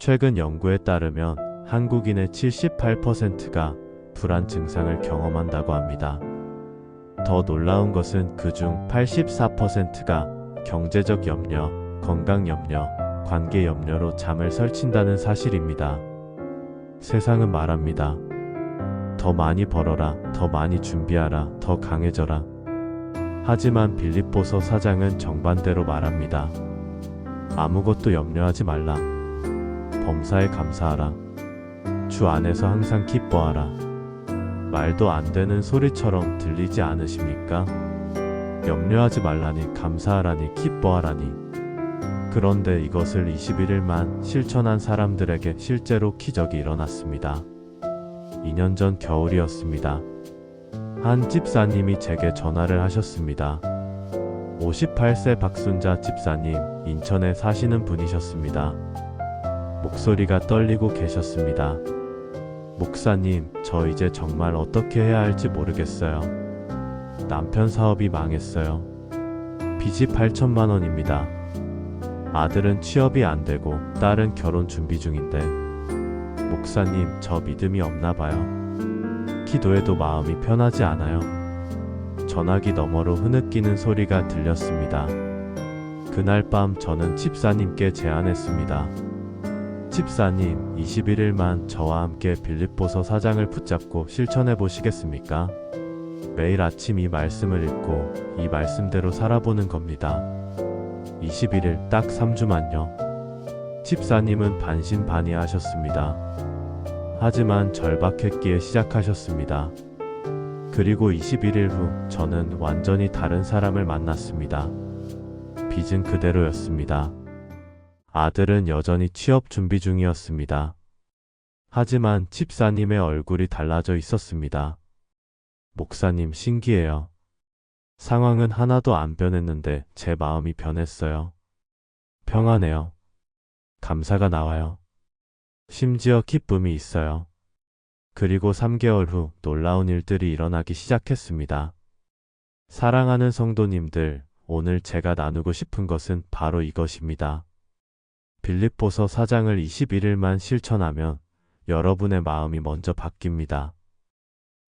최근 연구에 따르면 한국인의 78%가 불안 증상을 경험한다고 합니다. 더 놀라운 것은 그중 84%가 경제적 염려, 건강 염려, 관계 염려로 잠을 설친다는 사실입니다. 세상은 말합니다. 더 많이 벌어라, 더 많이 준비하라, 더 강해져라. 하지만 빌립보서 4장은 정반대로 말합니다. 아무것도 염려하지 말라. 범사에 감사하라. 주 안에서 항상 기뻐하라. 말도 안 되는 소리처럼 들리지 않으십니까? 염려하지 말라니, 감사하라니, 기뻐하라니. 그런데 이것을 21일만 실천한 사람들에게 실제로 기적이 일어났습니다. 2년 전 겨울이었습니다. 한 집사님이 제게 전화를 하셨습니다. 58세 박순자 집사님, 인천에 사시는 분이셨습니다. 목소리가 떨리고 계셨습니다. 목사님, 저 이제 정말 어떻게 해야 할지 모르겠어요. 남편 사업이 망했어요. 빚이 8천만 원입니다. 아들은 취업이 안 되고 딸은 결혼 준비 중인데, 목사님, 저 믿음이 없나 봐요. 기도해도 마음이 편하지 않아요. 전화기 너머로 흐느끼는 소리가 들렸습니다. 그날 밤 저는 집사님께 제안했습니다. 집사님, 21일만 저와 함께 빌립보서 4장을 붙잡고 실천해 보시겠습니까? 매일 아침 이 말씀을 읽고 이 말씀대로 살아보는 겁니다. 21일 딱 3주만요. 집사님은 반신반의하셨습니다. 하지만 절박했기에 시작하셨습니다. 그리고 21일 후 저는 완전히 다른 사람을 만났습니다. 빚은 그대로였습니다. 아들은 여전히 취업 준비 중이었습니다. 하지만 집사님의 얼굴이 달라져 있었습니다. 목사님, 신기해요. 상황은 하나도 안 변했는데 제 마음이 변했어요. 평안해요. 감사가 나와요. 심지어 기쁨이 있어요. 그리고 3개월 후 놀라운 일들이 일어나기 시작했습니다. 사랑하는 성도님들, 오늘 제가 나누고 싶은 것은 바로 이것입니다. 빌립보서 4장을 21일만 실천하면 여러분의 마음이 먼저 바뀝니다.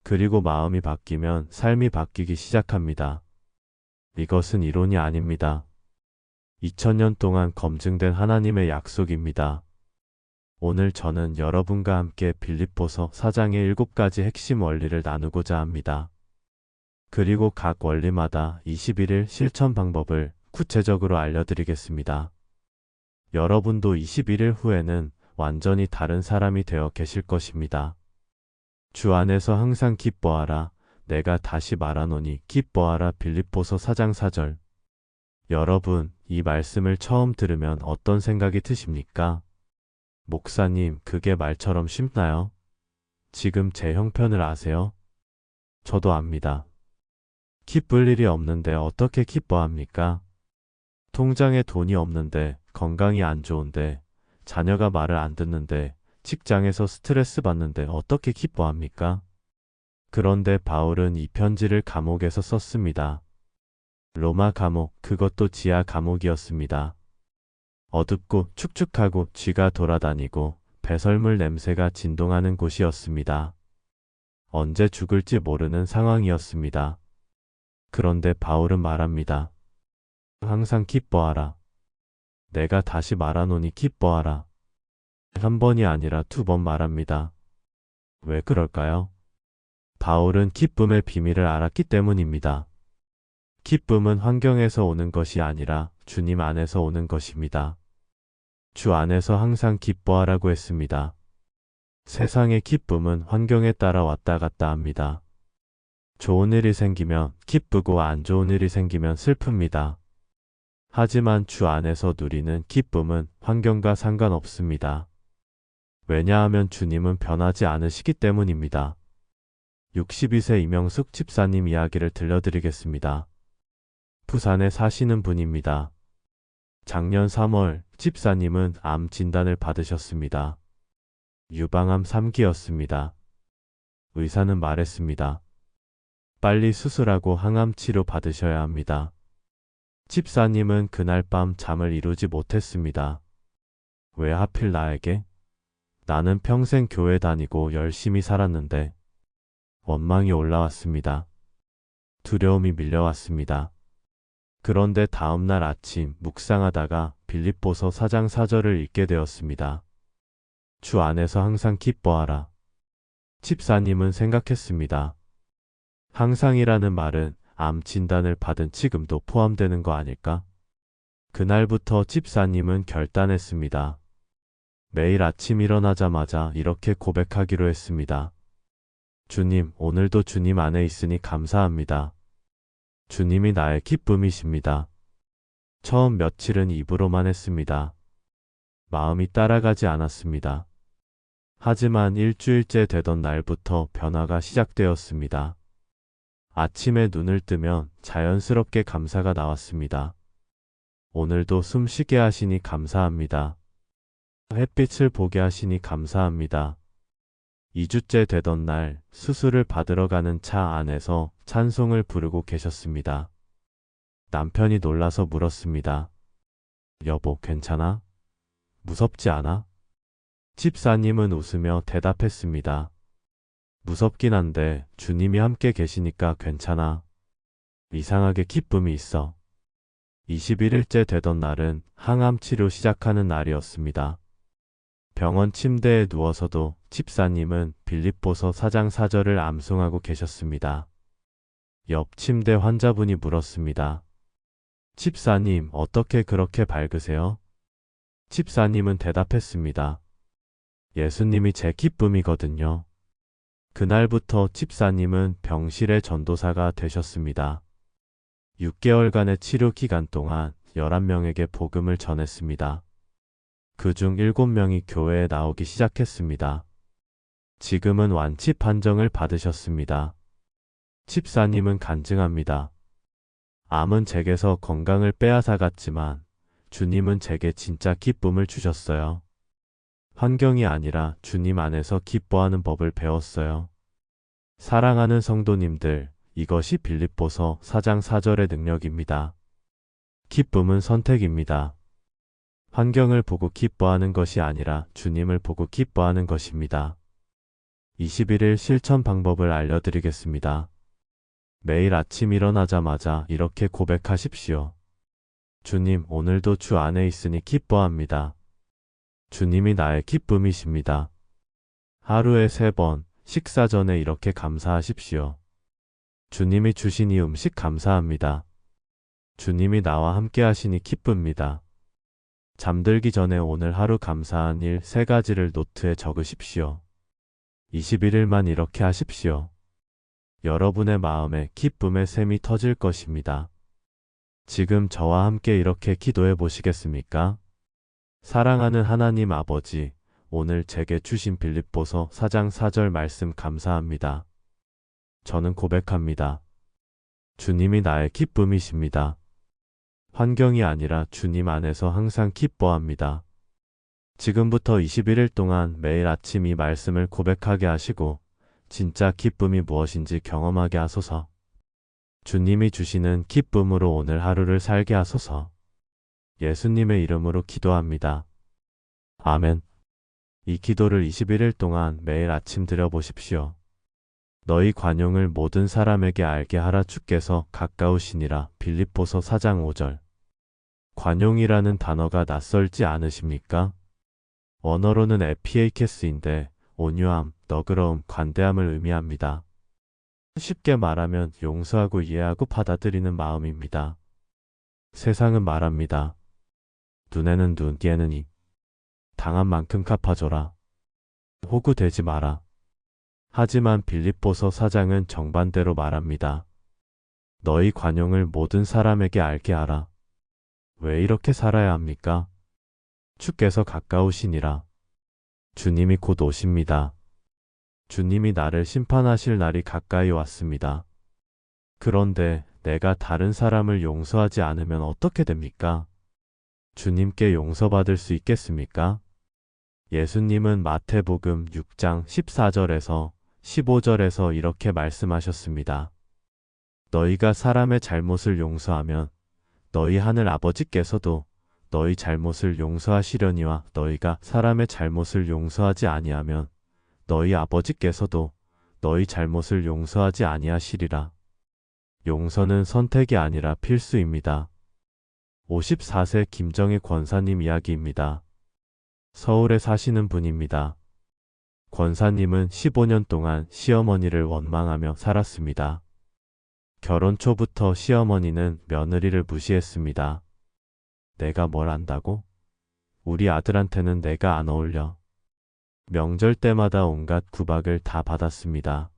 그리고 마음이 바뀌면 삶이 바뀌기 시작합니다. 이것은 이론이 아닙니다. 2000년 동안 검증된 하나님의 약속입니다. 오늘 저는 여러분과 함께 빌립보서 4장의 7가지 핵심 원리를 나누고자 합니다. 그리고 각 원리마다 21일 실천 방법을 구체적으로 알려드리겠습니다. 여러분도 21일 후에는 완전히 다른 사람이 되어 계실 것입니다. 주 안에서 항상 기뻐하라. 내가 다시 말하노니 기뻐하라. 빌립보서 4장 4절. 여러분, 이 말씀을 처음 들으면 어떤 생각이 드십니까? 목사님, 그게 말처럼 쉽나요? 지금 제 형편을 아세요? 저도 압니다. 기쁠 일이 없는데 어떻게 기뻐합니까? 통장에 돈이 없는데, 건강이 안 좋은데, 자녀가 말을 안 듣는데, 직장에서 스트레스 받는데 어떻게 기뻐합니까? 그런데 바울은 이 편지를 감옥에서 썼습니다. 로마 감옥, 그것도 지하 감옥이었습니다. 어둡고 축축하고 쥐가 돌아다니고 배설물 냄새가 진동하는 곳이었습니다. 언제 죽을지 모르는 상황이었습니다. 그런데 바울은 말합니다. 항상 기뻐하라. 내가 다시 말하노니 기뻐하라. 한 번이 아니라 2번 말합니다. 왜 그럴까요? 바울은 기쁨의 비밀을 알았기 때문입니다. 기쁨은 환경에서 오는 것이 아니라 주님 안에서 오는 것입니다. 주 안에서 항상 기뻐하라고 했습니다. 세상의 기쁨은 환경에 따라 왔다 갔다 합니다. 좋은 일이 생기면 기쁘고 안 좋은 일이 생기면 슬픕니다. 하지만 주 안에서 누리는 기쁨은 환경과 상관없습니다. 왜냐하면 주님은 변하지 않으시기 때문입니다. 62세 이명숙 집사님 이야기를 들려드리겠습니다. 부산에 사시는 분입니다. 작년 3월 집사님은 암 진단을 받으셨습니다. 유방암 3기였습니다. 의사는 말했습니다. 빨리 수술하고 항암 치료 받으셔야 합니다. 집사님은 그날 밤 잠을 이루지 못했습니다. 왜 하필 나에게? 나는 평생 교회 다니고 열심히 살았는데. 원망이 올라왔습니다. 두려움이 밀려왔습니다. 그런데 다음날 아침 묵상하다가 빌립보서 4장 4절을 읽게 되었습니다. 주 안에서 항상 기뻐하라. 집사님은 생각했습니다. 항상이라는 말은 암 진단을 받은 지금도 포함되는 거 아닐까? 그날부터 집사님은 결단했습니다. 매일 아침 일어나자마자 이렇게 고백하기로 했습니다. 주님, 오늘도 주님 안에 있으니 감사합니다. 주님이 나의 기쁨이십니다. 처음 며칠은 입으로만 했습니다. 마음이 따라가지 않았습니다. 하지만 일주일째 되던 날부터 변화가 시작되었습니다. 아침에 눈을 뜨면 자연스럽게 감사가 나왔습니다. 오늘도 숨 쉬게 하시니 감사합니다. 햇빛을 보게 하시니 감사합니다. 2주째 되던 날 수술을 받으러 가는 차 안에서 찬송을 부르고 계셨습니다. 남편이 놀라서 물었습니다. 여보, 괜찮아? 무섭지 않아? 집사님은 웃으며 대답했습니다. 무섭긴 한데 주님이 함께 계시니까 괜찮아. 이상하게 기쁨이 있어. 21일째 되던 날은 항암 치료 시작하는 날이었습니다. 병원 침대에 누워서도 집사님은 빌립보서 4장 4절을 암송하고 계셨습니다. 옆 침대 환자분이 물었습니다. 집사님, 어떻게 그렇게 밝으세요? 집사님은 대답했습니다. 예수님이 제 기쁨이거든요. 그날부터 집사님은 병실의 전도사가 되셨습니다. 6개월간의 치료 기간 동안 11명에게 복음을 전했습니다. 그중 7명이 교회에 나오기 시작했습니다. 지금은 완치 판정을 받으셨습니다. 집사님은 간증합니다. 암은 제게서 건강을 빼앗아갔지만 주님은 제게 진짜 기쁨을 주셨어요. 환경이 아니라 주님 안에서 기뻐하는 법을 배웠어요. 사랑하는 성도님들, 이것이 빌립보서 4장 4절의 능력입니다. 기쁨은 선택입니다. 환경을 보고 기뻐하는 것이 아니라 주님을 보고 기뻐하는 것입니다. 21일 실천 방법을 알려드리겠습니다. 매일 아침 일어나자마자 이렇게 고백하십시오. 주님, 오늘도 주 안에 있으니 기뻐합니다. 주님이 나의 기쁨이십니다. 하루에 3번, 식사 전에 이렇게 감사하십시오. 주님이 주신 이 음식 감사합니다. 주님이 나와 함께 하시니 기쁩니다. 잠들기 전에 오늘 하루 감사한 일 3가지를 노트에 적으십시오. 21일만 이렇게 하십시오. 여러분의 마음에 기쁨의 샘이 터질 것입니다. 지금 저와 함께 이렇게 기도해 보시겠습니까? 사랑하는 하나님 아버지, 오늘 제게 주신 빌립보서 4장 4절 말씀 감사합니다. 저는 고백합니다. 주님이 나의 기쁨이십니다. 환경이 아니라 주님 안에서 항상 기뻐합니다. 지금부터 21일 동안 매일 아침 이 말씀을 고백하게 하시고 진짜 기쁨이 무엇인지 경험하게 하소서. 주님이 주시는 기쁨으로 오늘 하루를 살게 하소서. 예수님의 이름으로 기도합니다. 아멘. 이 기도를 21일 동안 매일 아침 드려보십시오. 너희 관용을 모든 사람에게 알게 하라. 주께서 가까우시니라. 빌립보서 4장 5절. 관용이라는 단어가 낯설지 않으십니까? 원어로는 에피에이케스인데 온유함, 너그러움, 관대함을 의미합니다. 쉽게 말하면 용서하고 이해하고 받아들이는 마음입니다. 세상은 말합니다. 눈에는 눈, 귀에는 입. 당한 만큼 갚아줘라. 호구되지 마라. 하지만 빌립보서 4장은 정반대로 말합니다. 너희 관용을 모든 사람에게 알게 하라. 왜 이렇게 살아야 합니까? 주께서 가까우시니라. 주님이 곧 오십니다. 주님이 나를 심판하실 날이 가까이 왔습니다. 그런데 내가 다른 사람을 용서하지 않으면 어떻게 됩니까? 주님께 용서받을 수 있겠습니까? 예수님은 마태복음 6장 14절에서 15절에서 이렇게 말씀하셨습니다. 너희가 사람의 잘못을 용서하면 너희 하늘 아버지께서도 너희 잘못을 용서하시려니와 너희가 사람의 잘못을 용서하지 아니하면 너희 아버지께서도 너희 잘못을 용서하지 아니하시리라. 용서는 선택이 아니라 필수입니다. 54세 김정희 권사님 이야기입니다. 서울에 사시는 분입니다. 권사님은 15년 동안 시어머니를 원망하며 살았습니다. 결혼 초부터 시어머니는 며느리를 무시했습니다. 내가 뭘 안다고? 우리 아들한테는 내가 안 어울려. 명절 때마다 온갖 구박을 다 받았습니다.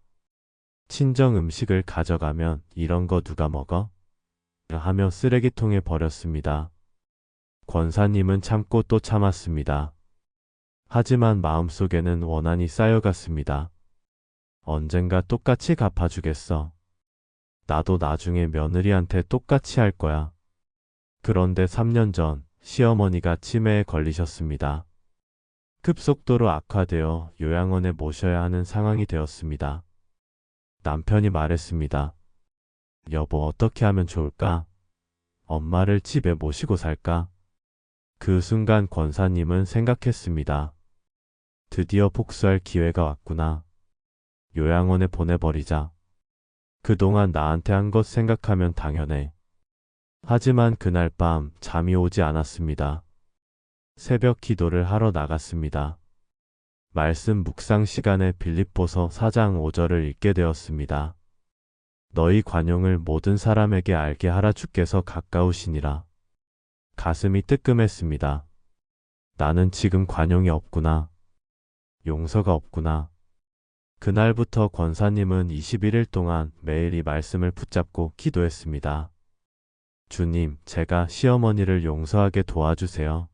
친정 음식을 가져가면 이런 거 누가 먹어? 하며 쓰레기통에 버렸습니다. 권사님은 참고 또 참았습니다. 하지만 마음속에는 원한이 쌓여갔습니다. 언젠가 똑같이 갚아주겠어. 나도 나중에 며느리한테 똑같이 할 거야. 그런데 3년 전 시어머니가 치매에 걸리셨습니다. 급속도로 악화되어 요양원에 모셔야 하는 상황이 되었습니다. 남편이 말했습니다. 여보, 어떻게 하면 좋을까? 엄마를 집에 모시고 살까? 그 순간 권사님은 생각했습니다. 드디어 복수할 기회가 왔구나. 요양원에 보내버리자. 그동안 나한테 한 것 생각하면 당연해. 하지만 그날 밤 잠이 오지 않았습니다. 새벽 기도를 하러 나갔습니다. 말씀 묵상 시간에 빌립보서 4장 5절을 읽게 되었습니다. 너희 관용을 모든 사람에게 알게 하라, 주께서 가까우시니라. 가슴이 뜨끔했습니다. 나는 지금 관용이 없구나. 용서가 없구나. 그날부터 권사님은 21일 동안 매일 이 말씀을 붙잡고 기도했습니다. 주님, 제가 시어머니를 용서하게 도와주세요.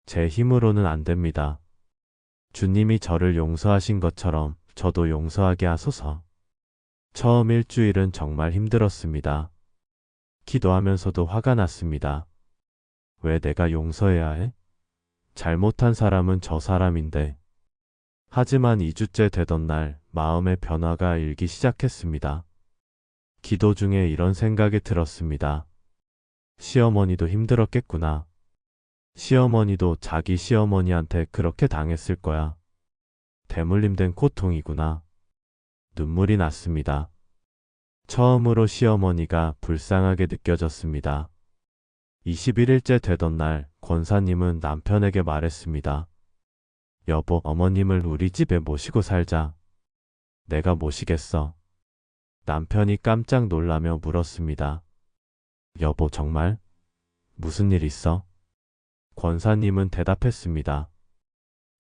제 힘으로는 안 됩니다. 주님이 저를 용서하신 것처럼 저도 용서하게 하소서. 처음 일주일은 정말 힘들었습니다. 기도하면서도 화가 났습니다. 왜 내가 용서해야 해? 잘못한 사람은 저 사람인데. 하지만 2주째 되던 날 마음의 변화가 일기 시작했습니다. 기도 중에 이런 생각이 들었습니다. 시어머니도 힘들었겠구나. 시어머니도 자기 시어머니한테 그렇게 당했을 거야. 대물림된 고통이구나. 눈물이 났습니다. 처음으로 시어머니가 불쌍하게 느껴졌습니다. 21일째 되던 날 권사님은 남편에게 말했습니다. 여보, 어머님을 우리 집에 모시고 살자. 내가 모시겠어. 남편이 깜짝 놀라며 물었습니다. 여보, 정말? 무슨 일 있어? 권사님은 대답했습니다.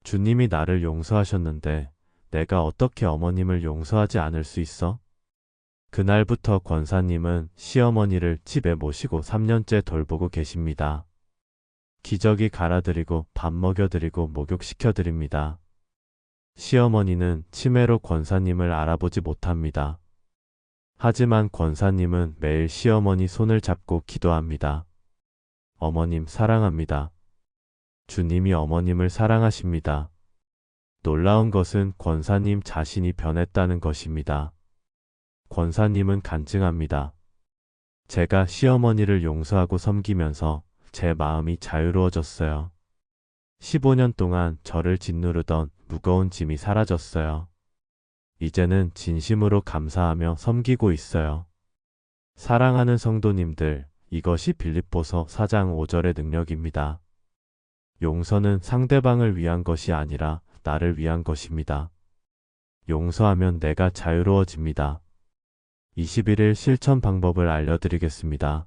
주님이 나를 용서하셨는데 내가 어떻게 어머님을 용서하지 않을 수 있어? 그날부터 권사님은 시어머니를 집에 모시고 3년째 돌보고 계십니다. 기저귀 갈아드리고 밥 먹여드리고 목욕시켜드립니다. 시어머니는 치매로 권사님을 알아보지 못합니다. 하지만 권사님은 매일 시어머니 손을 잡고 기도합니다. 어머님 사랑합니다. 주님이 어머님을 사랑하십니다. 놀라운 것은 권사님 자신이 변했다는 것입니다. 권사님은 간증합니다. 제가 시어머니를 용서하고 섬기면서 제 마음이 자유로워졌어요. 15년 동안 저를 짓누르던 무거운 짐이 사라졌어요. 이제는 진심으로 감사하며 섬기고 있어요. 사랑하는 성도님들, 이것이 빌립보서 4장 5절의 능력입니다. 용서는 상대방을 위한 것이 아니라 나를 위한 것입니다. 용서하면 내가 자유로워집니다. 21일 실천 방법을 알려드리겠습니다.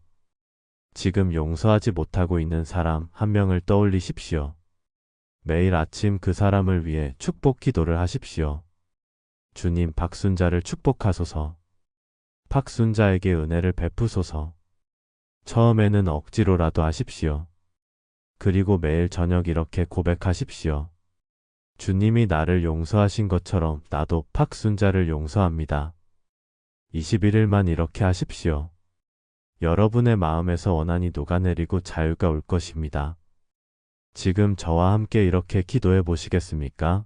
지금 용서하지 못하고 있는 사람 한 명을 떠올리십시오. 매일 아침 그 사람을 위해 축복 기도를 하십시오. 주님, 박순자를 축복하소서. 박순자에게 은혜를 베푸소서. 처음에는 억지로라도 하십시오. 그리고 매일 저녁 이렇게 고백하십시오. 주님이 나를 용서하신 것처럼 나도 박순자를 용서합니다. 21일만 이렇게 하십시오. 여러분의 마음에서 원한이 녹아내리고 자유가 올 것입니다. 지금 저와 함께 이렇게 기도해 보시겠습니까?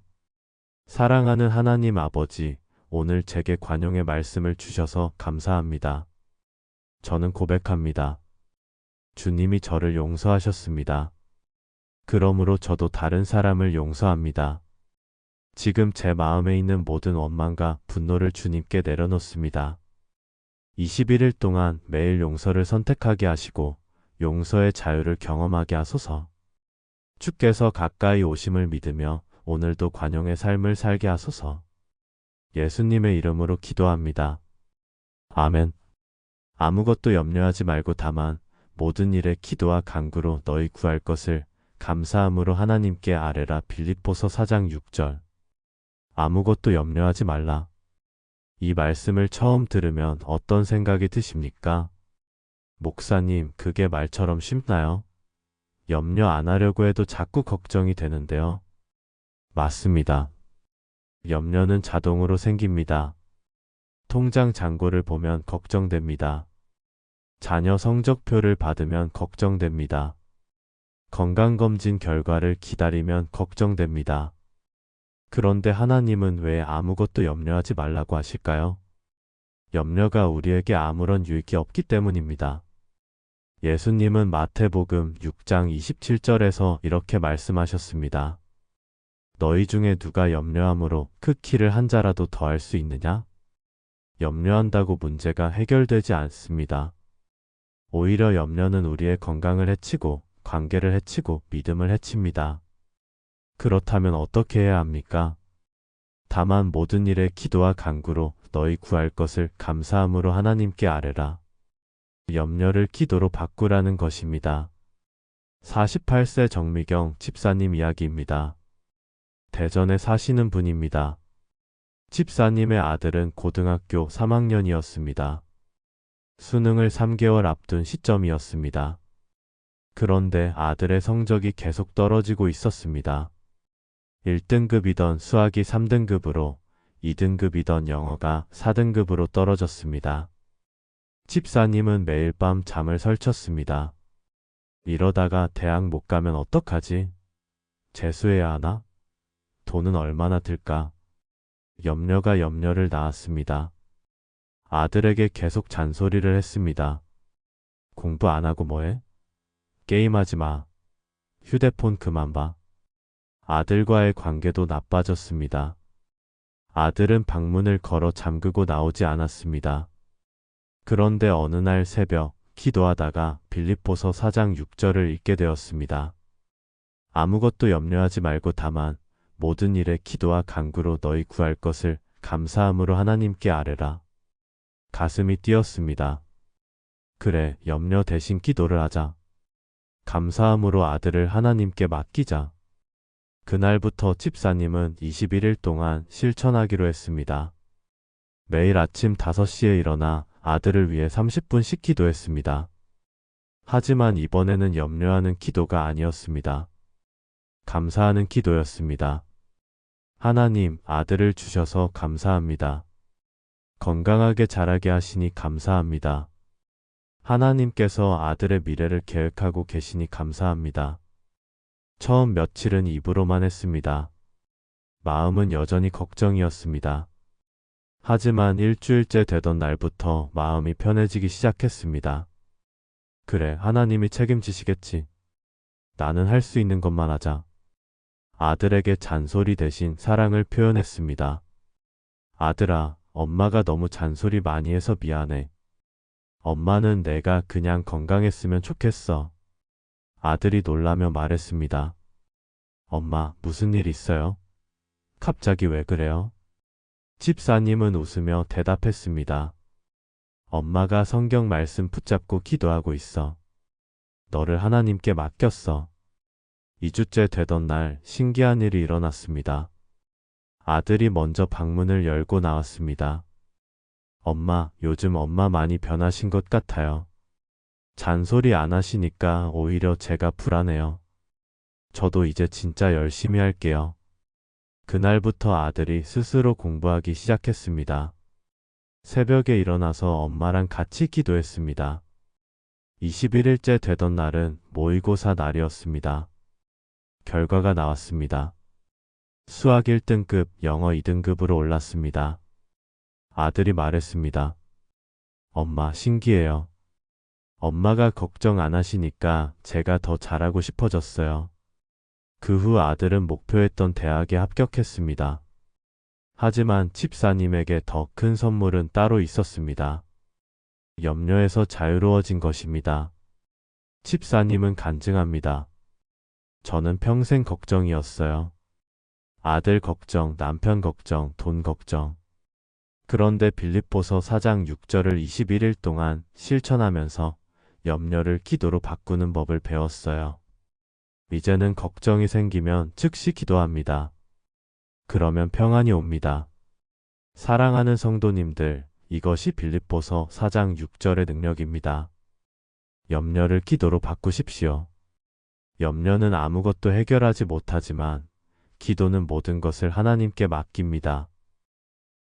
사랑하는 하나님 아버지, 오늘 제게 관용의 말씀을 주셔서 감사합니다. 저는 고백합니다. 주님이 저를 용서하셨습니다. 그러므로 저도 다른 사람을 용서합니다. 지금 제 마음에 있는 모든 원망과 분노를 주님께 내려놓습니다. 21일 동안 매일 용서를 선택하게 하시고 용서의 자유를 경험하게 하소서. 주께서 가까이 오심을 믿으며 오늘도 관용의 삶을 살게 하소서. 예수님의 이름으로 기도합니다. 아멘. 아무것도 염려하지 말고 다만 모든 일에 기도와 간구로 너희 구할 것을 감사함으로 하나님께 아뢰라. 빌립보서 4장 6절. 아무것도 염려하지 말라. 이 말씀을 처음 들으면 어떤 생각이 드십니까? 목사님, 그게 말처럼 쉽나요? 염려 안 하려고 해도 자꾸 걱정이 되는데요. 맞습니다. 염려는 자동으로 생깁니다. 통장 잔고를 보면 걱정됩니다. 자녀 성적표를 받으면 걱정됩니다. 건강검진 결과를 기다리면 걱정됩니다. 그런데 하나님은 왜 아무것도 염려하지 말라고 하실까요? 염려가 우리에게 아무런 유익이 없기 때문입니다. 예수님은 마태복음 6장 27절에서 이렇게 말씀하셨습니다. 너희 중에 누가 염려함으로 그 키를 한 자라도 더할 수 있느냐? 염려한다고 문제가 해결되지 않습니다. 오히려 염려는 우리의 건강을 해치고 관계를 해치고 믿음을 해칩니다. 그렇다면 어떻게 해야 합니까? 다만 모든 일에 기도와 간구로 너희 구할 것을 감사함으로 하나님께 아뢰라. 염려를 기도로 바꾸라는 것입니다. 48세 정미경 집사님 이야기입니다. 대전에 사시는 분입니다. 집사님의 아들은 고등학교 3학년이었습니다. 수능을 3개월 앞둔 시점이었습니다. 그런데 아들의 성적이 계속 떨어지고 있었습니다. 1등급이던 수학이 3등급으로 2등급이던 영어가 4등급으로 떨어졌습니다. 집사님은 매일 밤 잠을 설쳤습니다. 이러다가 대학 못 가면 어떡하지? 재수해야 하나? 돈은 얼마나 들까? 염려가 염려를 낳았습니다. 아들에게 계속 잔소리를 했습니다. 공부 안 하고 뭐해? 게임하지 마. 휴대폰 그만 봐. 아들과의 관계도 나빠졌습니다. 아들은 방문을 걸어 잠그고 나오지 않았습니다. 그런데 어느 날 새벽 기도하다가 빌립보서 4장 6절을 읽게 되었습니다. 아무것도 염려하지 말고 다만 모든 일에 기도와 간구로 너희 구할 것을 감사함으로 하나님께 아뢰라. 가슴이 뛰었습니다. 그래, 염려 대신 기도를 하자. 감사함으로 아들을 하나님께 맡기자. 그날부터 집사님은 21일 동안 실천하기로 했습니다. 매일 아침 5시에 일어나 아들을 위해 30분씩 기도했습니다. 하지만 이번에는 염려하는 기도가 아니었습니다. 감사하는 기도였습니다. 하나님, 아들을 주셔서 감사합니다. 건강하게 자라게 하시니 감사합니다. 하나님께서 아들의 미래를 계획하고 계시니 감사합니다. 처음 며칠은 입으로만 했습니다. 마음은 여전히 걱정이었습니다. 하지만 일주일째 되던 날부터 마음이 편해지기 시작했습니다. 그래, 하나님이 책임지시겠지. 나는 할 수 있는 것만 하자. 아들에게 잔소리 대신 사랑을 표현했습니다. 아들아, 엄마가 너무 잔소리 많이 해서 미안해. 엄마는 내가 그냥 건강했으면 좋겠어. 아들이 놀라며 말했습니다. 엄마, 무슨 일 있어요? 갑자기 왜 그래요? 집사님은 웃으며 대답했습니다. 엄마가 성경 말씀 붙잡고 기도하고 있어. 너를 하나님께 맡겼어. 2주째 되던 날 신기한 일이 일어났습니다. 아들이 먼저 방문을 열고 나왔습니다. 엄마, 요즘 엄마 많이 변하신 것 같아요. 잔소리 안 하시니까 오히려 제가 불안해요. 저도 이제 진짜 열심히 할게요. 그날부터 아들이 스스로 공부하기 시작했습니다. 새벽에 일어나서 엄마랑 같이 기도했습니다. 21일째 되던 날은 모의고사 날이었습니다. 결과가 나왔습니다. 수학 1등급, 영어 2등급으로 올랐습니다. 아들이 말했습니다. 엄마, 신기해요. 엄마가 걱정 안 하시니까 제가 더 잘하고 싶어졌어요. 그 후 아들은 목표했던 대학에 합격했습니다. 하지만 집사님에게 더 큰 선물은 따로 있었습니다. 염려에서 자유로워진 것입니다. 집사님은 간증합니다. 저는 평생 걱정이었어요. 아들 걱정, 남편 걱정, 돈 걱정. 그런데 빌립보서 4장 6절을 21일 동안 실천하면서 염려를 기도로 바꾸는 법을 배웠어요. 이제는 걱정이 생기면 즉시 기도합니다. 그러면 평안이 옵니다. 사랑하는 성도님들, 이것이 빌립보서 4장 6절의 능력입니다. 염려를 기도로 바꾸십시오. 염려는 아무것도 해결하지 못하지만 기도는 모든 것을 하나님께 맡깁니다.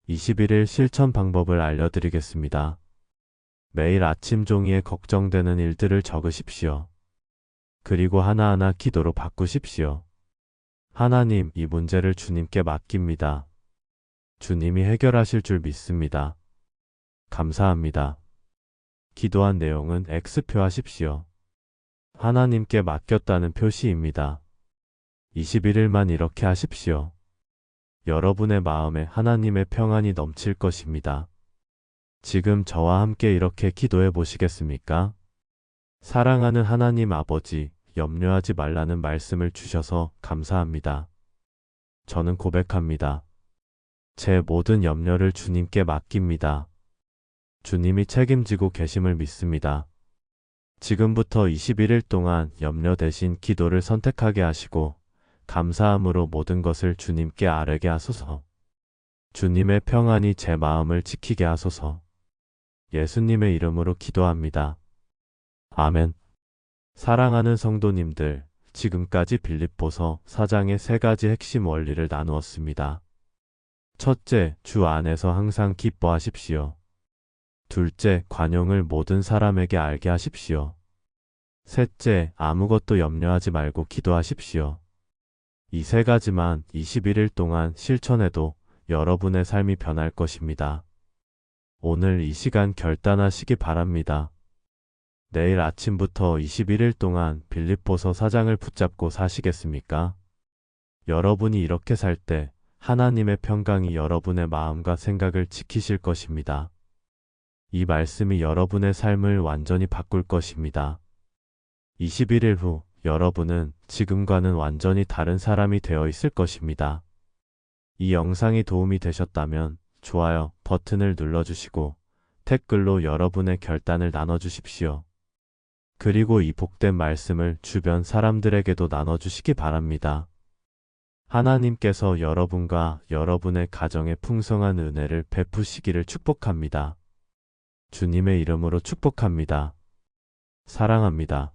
21일 실천 방법을 알려드리겠습니다. 매일 아침 종이에 걱정되는 일들을 적으십시오. 그리고 하나하나 기도로 바꾸십시오. 하나님, 이 문제를 주님께 맡깁니다. 주님이 해결하실 줄 믿습니다. 감사합니다. 기도한 내용은 X표 하십시오. 하나님께 맡겼다는 표시입니다. 21일만 이렇게 하십시오. 여러분의 마음에 하나님의 평안이 넘칠 것입니다. 지금 저와 함께 이렇게 기도해 보시겠습니까? 사랑하는 하나님 아버지, 염려하지 말라는 말씀을 주셔서 감사합니다. 저는 고백합니다. 제 모든 염려를 주님께 맡깁니다. 주님이 책임지고 계심을 믿습니다. 지금부터 21일 동안 염려 대신 기도를 선택하게 하시고 감사함으로 모든 것을 주님께 아뢰게 하소서. 주님의 평안이 제 마음을 지키게 하소서. 예수님의 이름으로 기도합니다. 아멘. 사랑하는 성도님들, 지금까지 빌립보서 4장의 3가지 핵심 원리를 나누었습니다. 첫째, 주 안에서 항상 기뻐하십시오. 둘째, 관용을 모든 사람에게 알게 하십시오. 셋째, 아무것도 염려하지 말고 기도하십시오. 이 3가지만 21일 동안 실천해도 여러분의 삶이 변할 것입니다. 오늘 이 시간 결단하시기 바랍니다. 내일 아침부터 21일 동안 빌립보서 4장을 붙잡고 사시겠습니까? 여러분이 이렇게 살 때 하나님의 평강이 여러분의 마음과 생각을 지키실 것입니다. 이 말씀이 여러분의 삶을 완전히 바꿀 것입니다. 21일 후 여러분은 지금과는 완전히 다른 사람이 되어 있을 것입니다. 이 영상이 도움이 되셨다면 좋아요 버튼을 눌러주시고 댓글로 여러분의 결단을 나눠주십시오. 그리고 이 복된 말씀을 주변 사람들에게도 나눠주시기 바랍니다. 하나님께서 여러분과 여러분의 가정에 풍성한 은혜를 베푸시기를 축복합니다. 주님의 이름으로 축복합니다. 사랑합니다.